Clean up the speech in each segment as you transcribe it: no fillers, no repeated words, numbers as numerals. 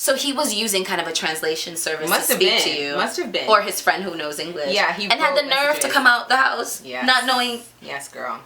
So he was using kind of a translation service Must to have speak been. to you. Must have been. Or his friend who knows English. Yeah, he and had the nerve to come out the house, yes. not knowing. Yes, girl.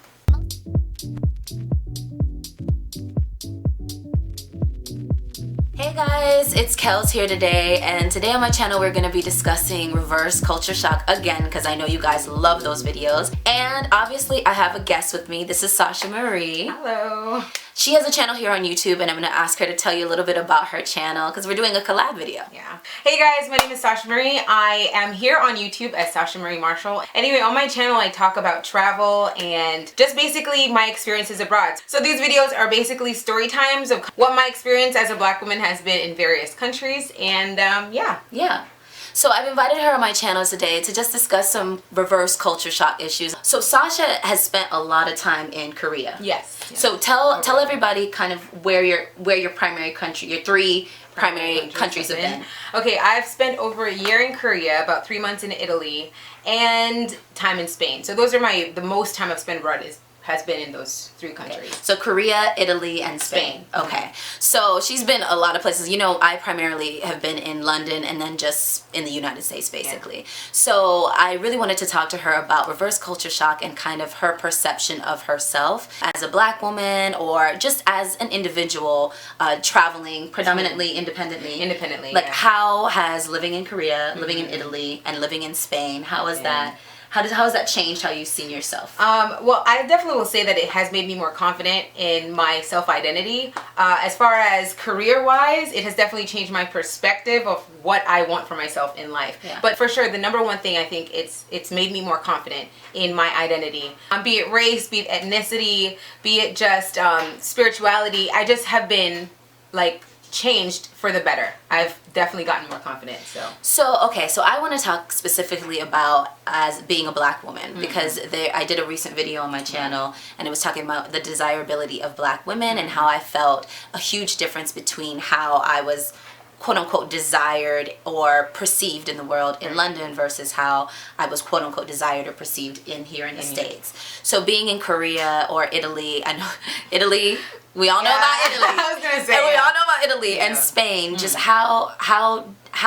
Hey guys, it's Kels here today, and today on my channel we're going to be discussing reverse culture shock again because I know you guys love those videos. And obviously I have a guest with me. This is Sasha-Marie. Hello. She has a channel here on YouTube, and I'm going to ask her to tell you a little bit about her channel because we're doing a collab video. Yeah. Hey guys, my name is Sasha-Marie. I am here on YouTube as Sasha-Marie Marshall. Anyway, on my channel I talk about travel and just basically my experiences abroad. So these videos are basically story times of what my experience as a black woman has been in various countries, and yeah. So I've invited her on my channel today to just discuss some reverse culture shock issues. So Sasha has spent a lot of time in Korea. Yes. So tell everybody kind of where your primary country, your three primary countries have been. Okay, I've spent over a year in Korea, about 3 months in Italy, and time in Spain. So those are the most time I've spent abroad has been in those 3 countries. Okay. So Korea, Italy, and Spain. Okay. So she's been a lot of places. You know, I primarily have been in London and then just in the United States, basically. Yeah. So I really wanted to talk to her about reverse culture shock and kind of her perception of herself as a black woman or just as an individual traveling predominantly independently. Like, how has living in Korea, living in Italy, and living in Spain, how is that? How has that changed how you've seen yourself? Well, I definitely will say that it has made me more confident in my self-identity. As far as career-wise, it has definitely changed my perspective of what I want for myself in life. Yeah. But for sure, the number one thing, I think it's made me more confident in my identity. Be it race, be it ethnicity, be it just spirituality. I just have been like changed for the better. I've definitely gotten more confident. So okay, so I want to talk specifically about as being a black woman because I did a recent video on my channel and it was talking about the desirability of black women and how I felt a huge difference between how I was quote unquote desired or perceived in the world in London versus how I was quote unquote desired or perceived here in the States. So being in Korea or Italy, I know Italy, we all know about Italy. I was gonna say, and we all know about Italy and Spain. Just how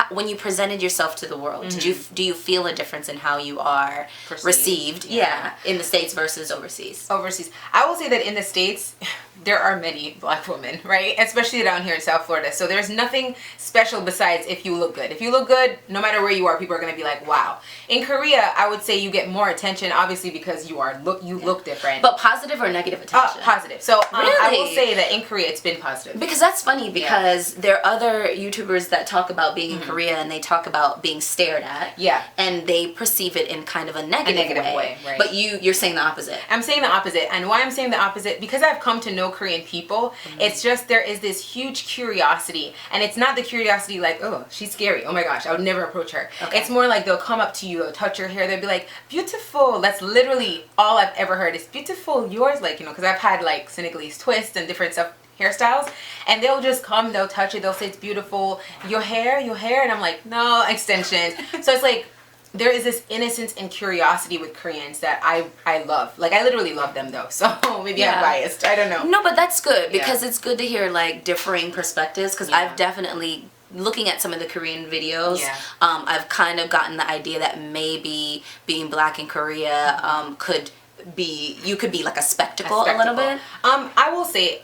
when you presented yourself to the world, do you feel a difference in how you are received? Yeah, in the States versus overseas. Overseas, I will say that in the States, there are many black women, right? Especially down here in South Florida. So there's nothing special besides if you look good. If you look good, no matter where you are, people are gonna be like, wow. In Korea, I would say you get more attention, obviously, because you look different. But positive or negative attention? Positive. So really? I will say that in Korea, it's been positive. Because that's funny because there are other YouTubers that talk about being in Korea and they talk about being stared at. Yeah. And they perceive it in kind of a negative way. Right. But you're saying the opposite. I'm saying the opposite. And why I'm saying the opposite, because I've come to know Korean people, it's just there is this huge curiosity. And it's not the curiosity like, oh, she's scary. Oh my gosh, I would never approach her. Okay. It's more like they'll come up to you, they'll touch your hair, they'll be like, beautiful. That's literally all I've ever heard. It's beautiful. Yours, like, you know, because I've had like Senegalese twists and different stuff. Hairstyles, and they'll just come, they'll touch it, they'll say it's beautiful, your hair, and I'm like, no, extensions. So it's like there is this innocence and curiosity with Koreans that I love. Like, I literally love them though, so maybe I'm biased, I don't know. No, but that's good because it's good to hear like differing perspectives because I've definitely, looking at some of the Korean videos, I've kind of gotten the idea that maybe being black in Korea you could be like a spectacle a little bit. I will say,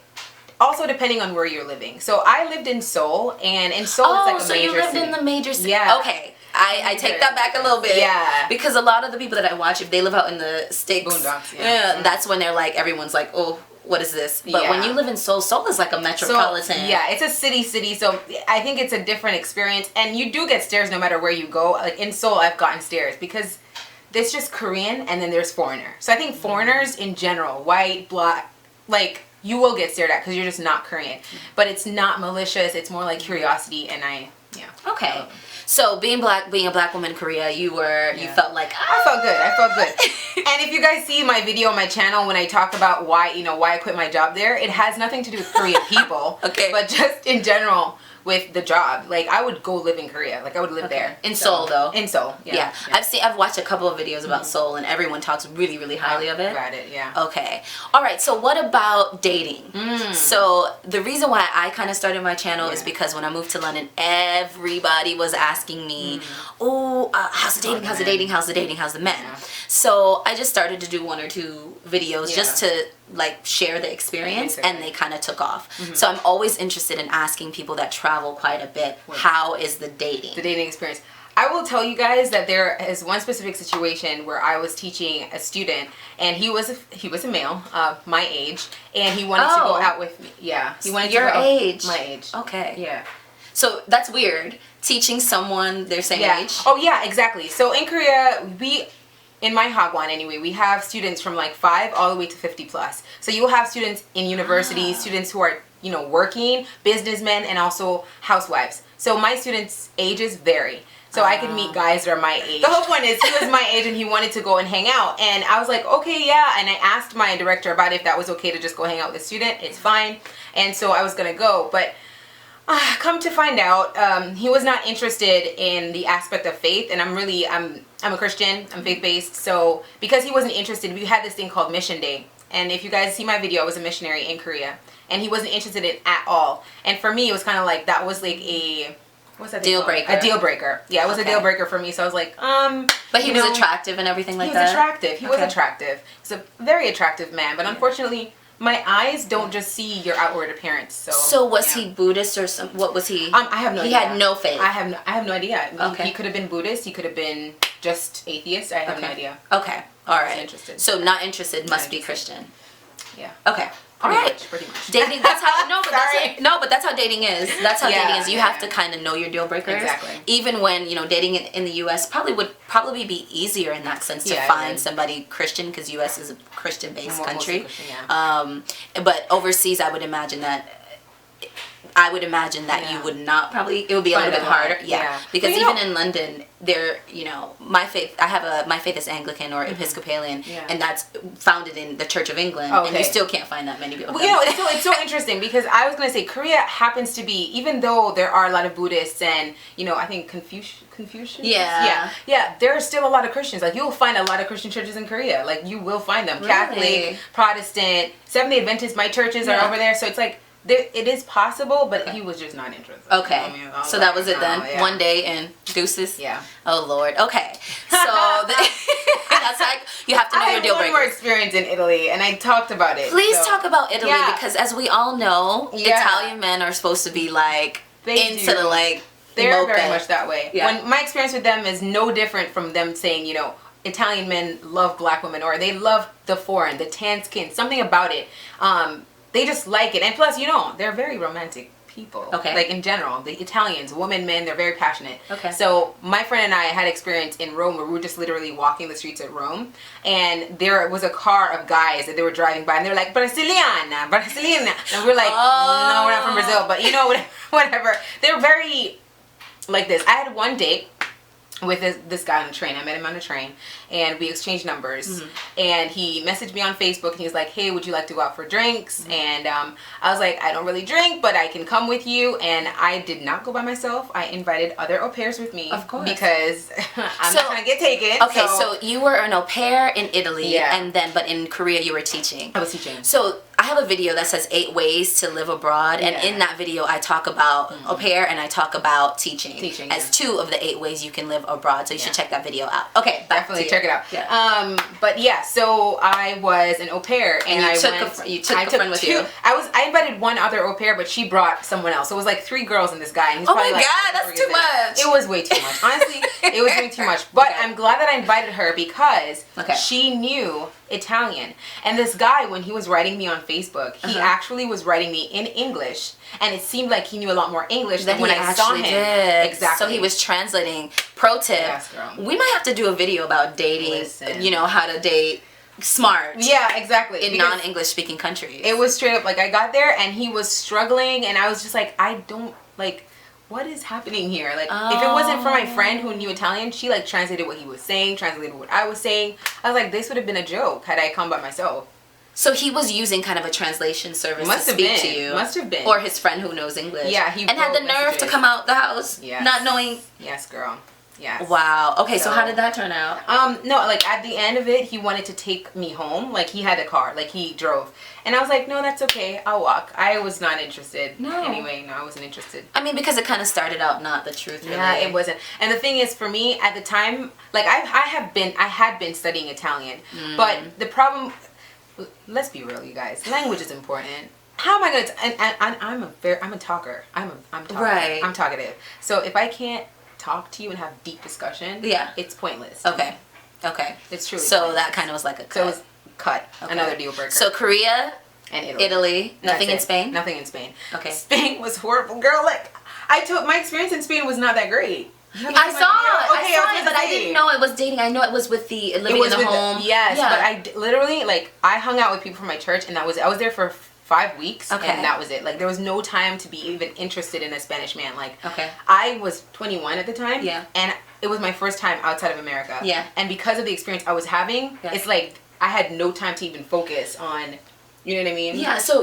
also depending on where you're living. So I lived in Seoul, and in Seoul it's like a major city. Oh, so you lived in the major city. Yeah. Okay. I take that back a little bit. Yeah. Because a lot of the people that I watch, if they live out in the sticks, boondocks, that's when they're like, everyone's like, oh, what is this? But when you live in Seoul, Seoul is like a metropolitan. So, yeah, it's a city, so I think it's a different experience. And you do get stares no matter where you go. Like in Seoul, I've gotten stares because there's just Korean and then there's foreigner. So I think foreigners in general, white, black, like, you will get stared at because you're just not Korean. But it's not malicious. It's more like curiosity, and Okay. So being a black woman in Korea, you felt like, I felt good. And if you guys see my video on my channel when I talk about why I quit my job there, it has nothing to do with Korean people. Okay. But just in general, with the job. Like, I would go live in Korea. Like, I would live there. In Seoul, though. In Seoul, yeah. I've watched a couple of videos about Seoul, and everyone talks really, really highly of it. About it, yeah. Okay. All right, so what about dating? So the reason why I kind of started my channel is because when I moved to London, everybody was asking me, oh, how's the dating, how's the dating, how's the dating, how's the men? Yeah. So I just started to do 1 or 2 videos just to like share the experience, and they kind of took off. So I'm always interested in asking people that travel quite a bit, how is the dating? The dating experience. I will tell you guys that there is one specific situation where I was teaching a student, and he was a male, my age, and he wanted to go out with me. Yeah, he wanted your to go age. My age. Okay. Yeah. So that's weird. Teaching someone their same age. Oh yeah, exactly. So in Korea, in my Hagwon anyway, we have students from like 5 all the way to 50 plus. So you'll have students in university, students who are, you know, working, businessmen, and also housewives. So my students' ages vary. So I could meet guys that are my age. The whole point is he was my age and he wanted to go and hang out. And I was like, okay, yeah. And I asked my director about if that was okay to just go hang out with a student. It's fine. And so I was going to go. But come to find out, he was not interested in the aspect of faith. And I'm a Christian. I'm faith-based. So because he wasn't interested, we had this thing called Mission Day. And if you guys see my video, I was a missionary in Korea. And he wasn't interested in it at all. And for me, it was kind of like, that was like a... What's that deal breaker? A deal breaker. Yeah, it was a deal breaker for me. So I was like, But he was attractive and everything like that? He was attractive. He was attractive. He's a very attractive man. But unfortunately, my eyes don't just see your outward appearance. So was he Buddhist or some? What was he? I have no idea. He had no faith. I have no idea. Okay. He could have been Buddhist. He could have been just atheist. I have no idea. Okay. All right. Interested. So not interested must be Christian. Yeah. Okay. All right. Pretty much. Dating. That's how. But that's how dating is. That's how dating is. You have to kind of know your deal breakers. Exactly. Even when dating in the U.S. would probably be easier in that sense to find somebody Christian, because U.S. is a Christian-based country. Christian, yeah. But overseas, I would imagine that you would not probably. It would be a little bit harder. Yeah. Because even in London, there, my faith. My faith is Anglican or Episcopalian, and that's founded in the Church of England, and you still can't find that many people. Well, it's so interesting, because I was going to say Korea happens to be, even though there are a lot of Buddhists and I think Confucian. Yeah. There are still a lot of Christians. Like, you'll find a lot of Christian churches in Korea. Like, you will find them. Really? Catholic, Protestant, Seventh-day Adventist. My churches are over there, so it's like. It is possible, but he was just not interested. Okay. So that was it then? Yeah. One day and deuces? Yeah. Oh, Lord. Okay. So that's like, you have to know your deal breakers. I had one more experience in Italy, and I talked about it. Please talk about Italy, because as we all know, Italian men are supposed to be like, They're very much that way. Yeah. When my experience with them is no different from them saying, Italian men love black women, or they love the foreign, the tan skin, something about it. They just like it. And plus, they're very romantic people. Okay. Like, in general, the Italians, women, men, they're very passionate. Okay. So my friend and I had experience in Rome where we were just literally walking the streets of Rome, and there was a car of guys that they were driving by, and they were like, Brasiliana, Brasiliana. And we're like, no, we're not from Brazil, but whatever. They're very like this. I had one date with this guy on the train. I met him on the train, and we exchanged numbers, and he messaged me on Facebook, and he was like, hey, would you like to go out for drinks? And I was like, I don't really drink, but I can come with you. And I did not go by myself. I invited other au pairs with me, of course, because I'm not trying to get taken. Okay, so you were an au pair in Italy, but in Korea you were teaching. I was teaching. So I have a video that says 8 ways to live abroad, and in that video I talk about au pair and I talk about teaching as 2 of the 8 ways you can live abroad. So you should check that video out. Okay, definitely check it out. Yeah. But yeah, so I was an au pair, and I took a friend with you. I invited one other au pair, but she brought someone else. So it was like 3 girls and this guy. And he's oh my god, that's too much. It was way too much. Honestly, it was way too much. But I'm glad that I invited her because she knew Italian. And this guy, when he was writing me on Facebook, he actually was writing me in English, and it seemed like he knew a lot more English than when I saw him. Exactly. So he was translating. Pro tip, we might have to do a video about dating, how to date smart. Yeah, exactly. In non-English speaking countries. It was straight up like, I got there and he was struggling, and I was just like, I don't, like, what is happening here? Like, if it wasn't for my friend who knew Italian, she like translated what he was saying, translated what I was saying. I was like, this would have been a joke had I come by myself. So he was using kind of a translation service Must to have speak been. to you. Must have been. Or his friend who knows English. Yeah, he and had the wrote nerve messages. to come out the house, Yes. not knowing. Yes, girl. Yes. Wow. Okay, so how did that turn out? No, like at the end of it, he wanted to take me home. Like he had a car, like he drove. And I was like, no, that's okay. I'll walk. I was not interested. No. Anyway, no, I wasn't interested. I mean, because it kind of started out not the truth. Really. Yeah, it wasn't. And the thing is, for me at the time, like I had been studying Italian, but the problem, let's be real, you guys, language is important. How am I gonna? I'm a talker. I'm talkative. Right. I'm talkative. So if I can't talk to you and have deep discussion, Yeah. it's pointless. Okay. It's true. So pointless. that kind of was like a cut. So it was cut. Okay. Another deal breaker. So Korea and Italy. Nothing in That's it. Spain? Nothing in Spain. Okay. Spain was horrible, girl. Like my experience in Spain was not that great. I saw it, but I say. didn't know it was dating. I know it was with the living It was in the with home. Yes, Yeah. but literally, like, I hung out with people from my church, and I was there for 5 weeks, Okay. and that was it. Like, there was no time to be even interested in a Spanish man. Like, Okay. I was 21 at the time, Yeah. and it was my first time outside of America. Yeah. And because of the experience I was having, Yeah. it's like I had no time to even focus on, you know what I mean? Yeah, so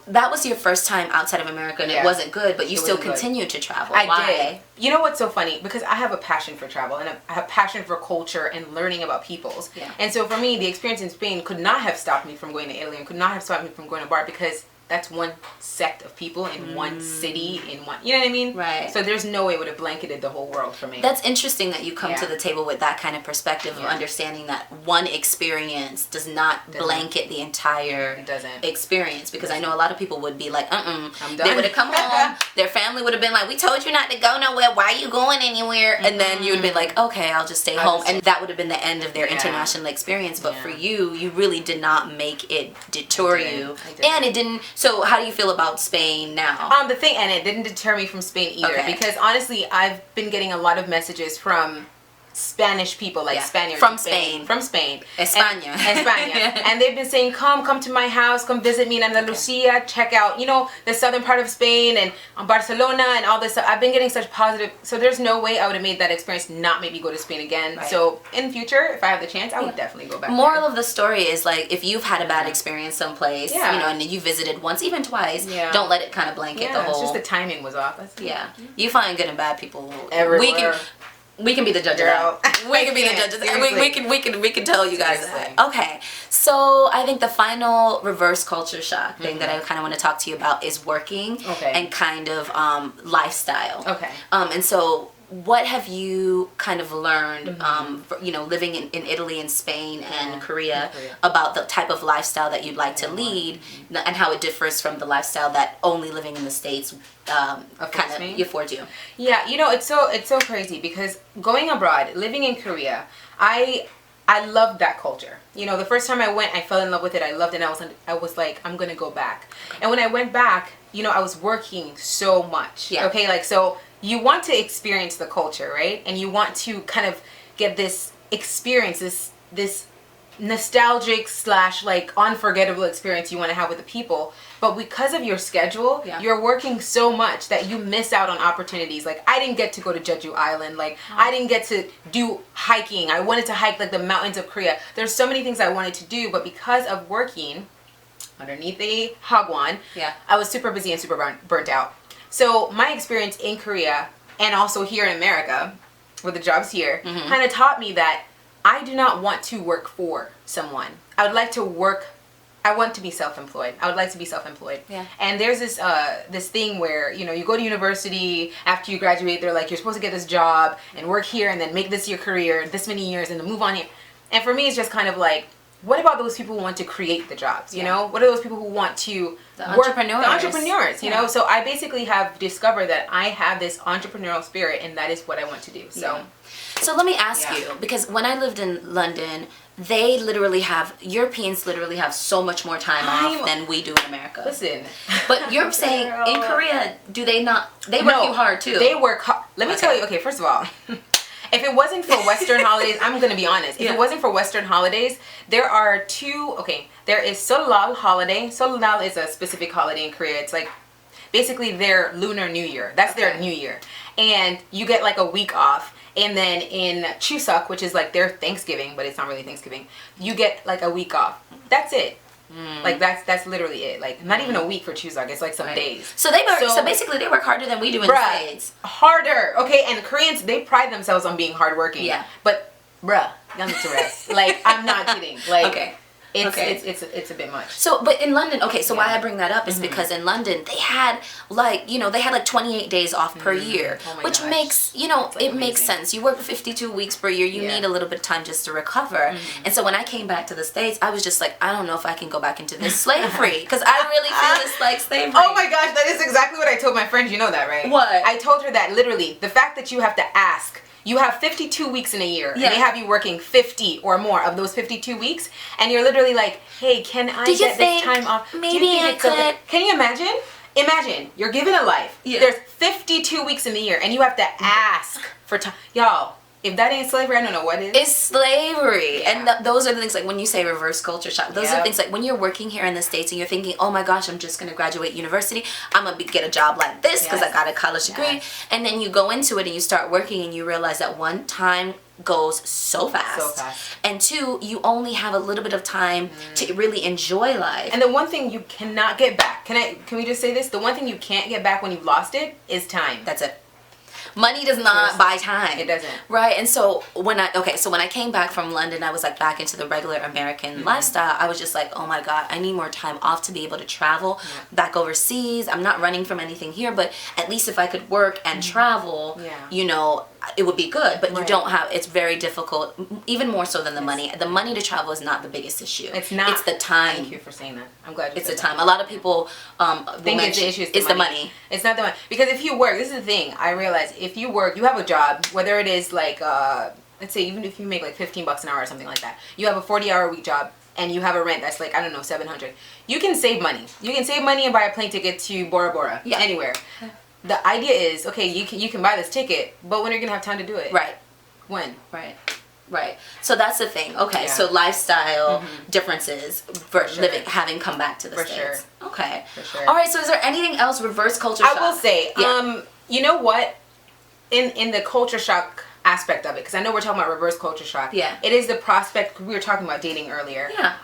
that was your first time outside of America, and Yeah. it wasn't good, but you It still wasn't good. continued to travel. I Why? did. You know what's so funny? Because I have a passion for travel and I have passion for culture and learning about peoples. Yeah. And so for me, the experience in Spain could not have stopped me from going to Italy and could not have stopped me from going to bar because that's one sect of people in one city, in one, you know what I mean? Right. So there's no way it would have blanketed the whole world for me. That's interesting that you come to Yeah. the table with that kind of perspective of Yeah. understanding that one experience does not blanket the entire It doesn't. experience. Because I know a lot of people would be like, I'm They done. would have come home, their family would have been like, we told you not to go nowhere, why are you going anywhere? And then you would be like, okay, I'll just stay home. And that would have been the end of their Yeah. international experience. But Yeah. for you really did not make it deter I didn't. you. I didn't. And it didn't. So how do you feel about Spain now? The thing, and it didn't deter me from Spain either, Okay. because honestly, I've been getting a lot of messages from Spanish people, like Yeah. Spaniards From in Spain. from Spain, España. España, and they've been saying, come to my house, come visit me in Andalusia, check out, the southern part of Spain and Barcelona and all this stuff. I've been getting such positive, so there's no way I would have made that experience not maybe go to Spain again. Right. So in the future, if I have the chance, I would definitely go back. Moral of the story is, like, if you've had a bad experience someplace, Yeah. and you visited once, even twice, Yeah. don't let it kind of blanket Yeah, the it's whole. just the timing was off. That's it. Yeah, you find good and bad people Everywhere. We can be the judge Girl. of that. We can be the I judge of that. seriously. We can tell you guys Seriously. that. Okay, so I think the final reverse culture shock thing that I kind of want to talk to you about is working Okay. and kind of lifestyle. Okay. And so what have you kind of learned, living in Italy and Spain and Korea, about the type of lifestyle that you'd like to lead and how it differs from the lifestyle that only living in the States kind me? of affords you? Yeah, it's so crazy because going abroad, living in Korea, I loved that culture. The first time I went, I fell in love with it. I loved it. And I was like, I'm gonna go back. And when I went back, I was working so much. Yeah. Okay, so you want to experience the culture, right? And you want to kind of get this experience, this nostalgic / like unforgettable experience you want to have with the people. But because of your schedule, you're working so much that you miss out on opportunities. Like, I didn't get to go to Jeju Island. Like, I didn't get to do hiking. I wanted to hike like the mountains of Korea. There's so many things I wanted to do, but because of working underneath a hagwon, I was super busy and super burnt out. So my experience in Korea and also here in America with the jobs here kind of taught me that I do not want to work for someone. I would like to I want to be self-employed. I would like to be self-employed. Yeah. And there's this thing where, you go to university, after you graduate, they're like, you're supposed to get this job and work here and then make this your career, this many years, and then move on here. And for me, it's just kind of like, what about those people who want to create the jobs, you know? What are those people who want to work? The entrepreneurs, you know? So I basically have discovered that I have this entrepreneurial spirit, and that is what I want to do. So So let me ask you, because when I lived in London, Europeans literally have so much more time off than we do in America. Listen. But you're saying in Korea, do they not, they work you hard too? They work hard. Let me tell you, okay, first of all, if it wasn't for Western holidays, I'm going to be honest. If it wasn't for Western holidays, there are there is Seollal holiday. Seollal is a specific holiday in Korea. It's like basically their Lunar New Year. That's their New Year. And you get like a week off. And then in Chuseok, which is like their Thanksgiving, but it's not really Thanksgiving, you get like a week off. That's it. Like that's literally it. Like not even a week for Chuseok. It's like some days. So they work. So basically, they work harder than we do in the States. Harder. Okay, and Koreans, they pride themselves on being hardworking. Yeah. But y'all need to rest. Like I'm not kidding. Like okay. It's a bit much. So, but in London, so why I bring that up is because in London they had like 28 days off per year, which makes it makes sense. You work 52 weeks per year. You need a little bit of time just to recover. And so when I came back to the States, I was just like, I don't know if I can go back into this slavery because I really feel it's like slavery. Oh my gosh, that is exactly what I told my friend. You know that, right? What? I told her that literally the fact that you have to ask. You have 52 weeks in a year, and they have you working 50 or more of those 52 weeks, and you're literally like, hey, can I get this time off? Maybe I could. Okay? Can you imagine? Imagine, you're given a life. Yeah. There's 52 weeks in the year, and you have to ask for time. Y'all, if that ain't slavery, I don't know what is. It's slavery. And those are the things, like when you say reverse culture shock, those are things like when you're working here in the States and you're thinking, oh my gosh, I'm just going to graduate university. I'm going to get a job like this because I got a college degree. And then you go into it and you start working and you realize that one, time goes so fast. And two, you only have a little bit of time to really enjoy life. And the one thing you cannot get back, can we just say this? The one thing you can't get back when you've lost it is time. That's it. Money does not buy time. It doesn't. Right. And so when I came back from London, I was like back into the regular American lifestyle. I was just like, oh my God, I need more time off to be able to travel back overseas. I'm not running from anything here, but at least if I could work and travel, it would be good. But you don't have, it's very difficult, even more so than the money. The money to travel is not the biggest issue. It's not. It's the time. Thank you for saying that. I'm glad you said that. It's the time. A lot of people think it's the issue. It's the money. It's not the money. Because if you work, this is the thing, I realize, if you work, you have a job, whether it is like, let's say even if you make like $15 an hour or something like that, you have a 40-hour week job, and you have a rent that's like, I don't know, $700. You can save money. You can save money and buy a plane ticket to Bora Bora, anywhere. The idea is, okay, you can buy this ticket, but when are you gonna have time to do it? Right. When? Right. So that's the thing. Okay. So lifestyle differences for living, having come back to the States. Sure. Okay. For sure. All right. So is there anything else reverse culture shock? I will say, you know what? In the culture shock aspect of it, because I know we're talking about reverse culture shock. Yeah. It is the prospect. We were talking about dating earlier. Yeah.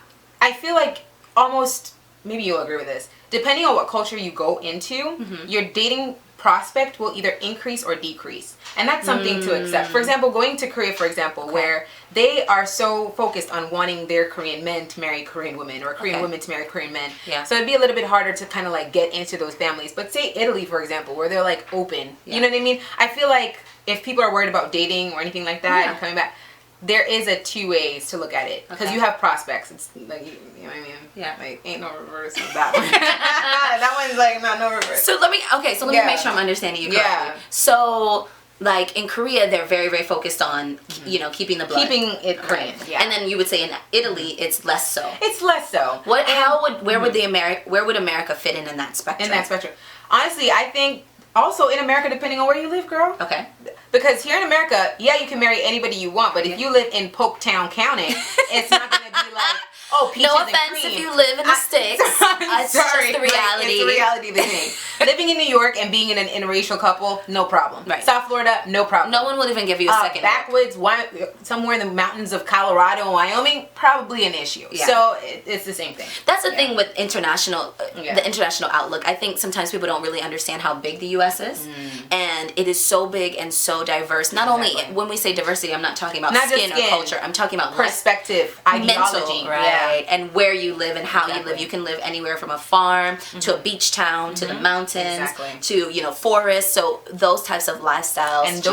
I feel like almost, maybe you'll agree with this, depending on what culture you go into, your dating prospect will either increase or decrease, and that's something to accept. For example, going to Korea, for example, where they are so focused on wanting their Korean men to marry Korean women, or Korean women to marry Korean men, so it'd be a little bit harder to kind of like get into those families. But say Italy, for example, where they're like open, you know what I mean? I feel like if people are worried about dating or anything like that and coming back, there is a two ways to look at it, because you have prospects. It's like, you know what I mean? Yeah. Like, ain't no reverse on that one. That one's like not no reverse. So let me make sure I'm understanding you correctly. Yeah. So like in Korea, they're very, very focused on keeping the blood, keeping it Korean. Yeah. And then you would say in Italy, it's less so. It's less so. Where would America fit in that spectrum? In that spectrum, honestly, I think also in America, depending on where you live, girl. Okay. Because here in America, you can marry anybody you want, but if you live in Polktown County, it's not going to be like, oh, peaches and cream. No offense if you live in the sticks. It's just the reality. It's the reality of the thing. Living in New York and being in an interracial couple, no problem. Right. South Florida, no problem. No one will even give you a second. Backwoods, somewhere in the mountains of Colorado and Wyoming, probably an issue. Yeah. So it's the same thing. That's the thing with the international outlook. I think sometimes people don't really understand how big the U.S. is. And it is so big and so diverse. Not only, when we say diversity, I'm not talking about skin or culture. I'm talking about perspective, ideology. Mental, right? And where you live and how you live. You can live anywhere from a farm to a beach town to the mountains to forest. So those types of lifestyles and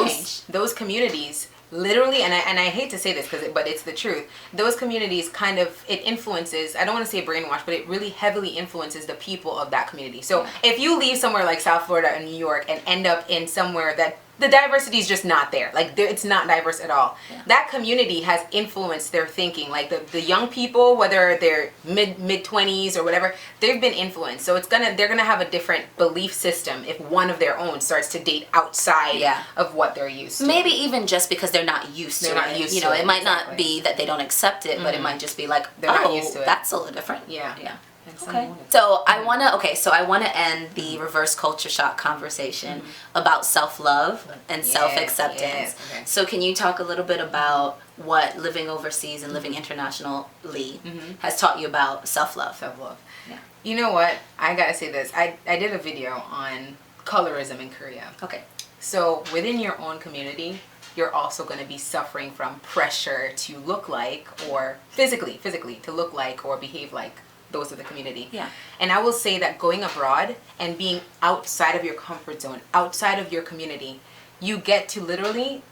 those communities literally, and I hate to say this but it's the truth. Those communities kind of, it influences, I don't want to say brainwash, but it really heavily influences the people of that community. So if you leave somewhere like South Florida and New York and end up in somewhere that the diversity is just not there. Like, it's not diverse at all. Yeah. That community has influenced their thinking. Like, the young people, whether they're mid-20s or whatever, they've been influenced. So they're gonna have a different belief system if one of their own starts to date outside of what they're used to. Maybe even just because they're not used to it. It might not be that they don't accept it, but it might just be like, they're not used to it. That's a little different. Yeah. Yeah. And some Okay. wouldn't. So I wanna end the reverse culture shock conversation about self-love and self-acceptance. Yes, okay. So can you talk a little bit about what living overseas and living internationally has taught you about self-love? Self-love. Yeah. You know what? I gotta say this. I did a video on colorism in Korea. Okay. So within your own community, you're also going to be suffering from pressure to look like, or physically to look like or behave like those of the community. Yeah. And I will say that going abroad and being outside of your comfort zone, outside of your community, you get to literally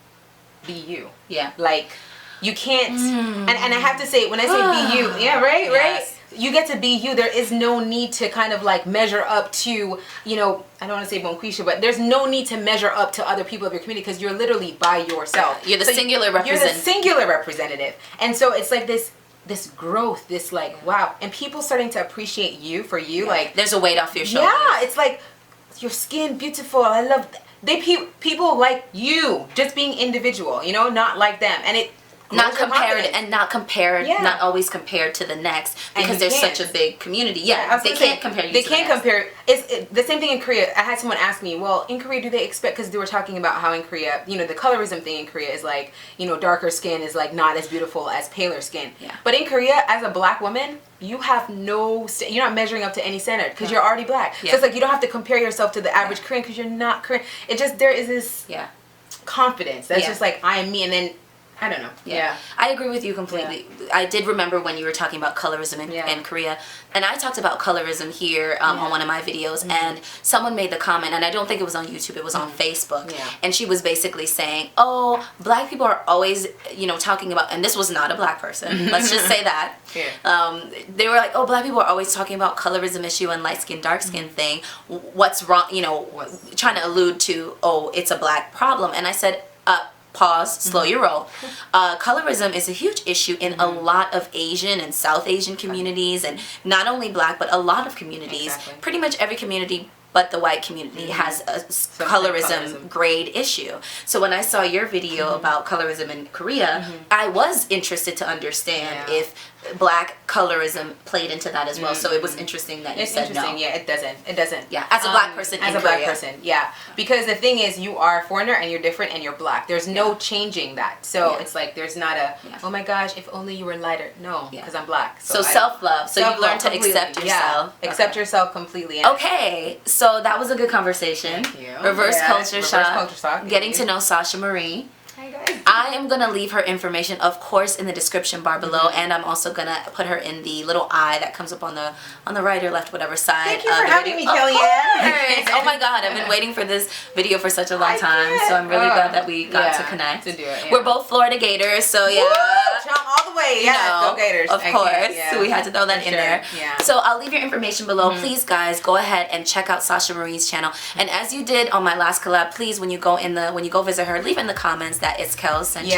be you. Yeah. Like, you can't, and I have to say, when I say be you, yeah, right, Yes. right? You get to be you. There is no need to kind of like measure up to, you know, I don't want to say bonquisha, but there's no need to measure up to other people of your community because you're literally by yourself. You're the So singular You're the representative. singular representative. And so it's like this growth, this like, wow. And people starting to appreciate you for you. Like, There's a weight off your shoulders. yeah, it's like, your skin, beautiful. I love people like you, just being individual, you know, not like them. And it Not grows your compared confidence. and not compared, Yeah. not always compared to the next And because you there's can't. such a big community. I Yeah, was they gonna can't say, compare you They to can't the next. compare. It's the same thing in Korea. I had someone ask me, well, in Korea, do they expect, because they were talking about how in Korea, you know, the colorism thing in Korea is like, you know, darker skin is like not as beautiful as paler skin. Yeah. But in Korea, as a black woman, you have you're not measuring up to any standard because you're already black. Yeah. So it's like you don't have to compare yourself to the average Korean because you're not Korean. It just, there is this Yeah. confidence that's Yeah. just like, I am me, and then I don't know. Yeah. I agree with you completely. I did remember when you were talking about colorism in Korea, and I talked about colorism here on one of my videos, and someone made the comment, and I don't think it was on YouTube, it was on Facebook, Yeah. and she was basically saying, oh, black people are always, you know, talking about, and this was not a black person, let's just say that. Yeah. They were like, oh, black people are always talking about colorism issue and light skin, dark skin thing. What's wrong, you know, trying to allude to, oh, it's a black problem. And I said, pause, slow your roll. Colorism is a huge issue in a lot of Asian and South Asian communities, and not only black, but a lot of communities. Exactly. Pretty much every community but the white community has a colorism grade issue. So when I saw your video about colorism in Korea, I was interested to understand if black colorism played into that as well. So it was interesting that you It's said interesting. no. Yeah, it doesn't. Yeah, as a black person as in a black Korea. person, yeah. Because the thing is, you are a foreigner and you're different and you're black. There's no changing that. So it's like there's not a oh my gosh, if only you were lighter. No, because I'm black. So self-love. So you learn to accept yourself. Yeah. Accept yourself completely. Okay, so that was a good conversation. Thank you. Reverse culture Reverse shock. culture shock. Getting to know Sasha-Marie. Hi guys. I am gonna leave her information, of course, in the description bar below, and I'm also gonna put her in the little eye that comes up on the right or left, whatever side. Thank you of for the having video. me, Of Kellyanne. course. Oh my God, I've been waiting for this video for such a long time, so I'm really glad that we got to connect. To do it. Yeah. We're both Florida Gators, so yeah. Woo! Jump all the way. You Yeah, know, go Gators. of Okay, course. yeah. So we had to throw that For in sure, there. yeah. So I'll leave your information below. Please, guys, go ahead and check out Sasha-Marie's channel. And as you did on my last collab, please, when you go visit her, leave in the comments that IT'S KELLS sent you.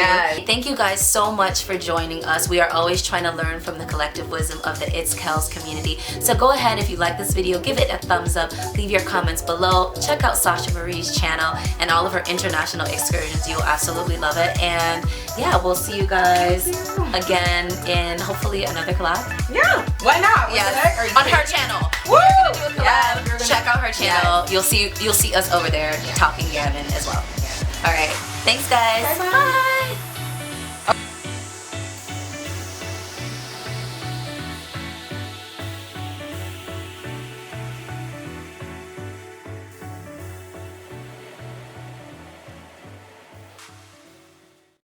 Thank you guys so much for joining us. We are always trying to learn from the collective wisdom of the IT'S KELLS community. So go ahead, if you like this video, give it a thumbs up. Leave your comments below. Check out Sasha-Marie's channel and all of her international excursions. You'll absolutely love it. And yeah, we'll see you guys again in hopefully another collab. Yeah, why not? Yes, on her channel. Woo! We're gonna do a collab. Yeah, Check out her channel. You'll see us over there talking Gavin as well. All right, thanks guys. Bye-bye. Bye.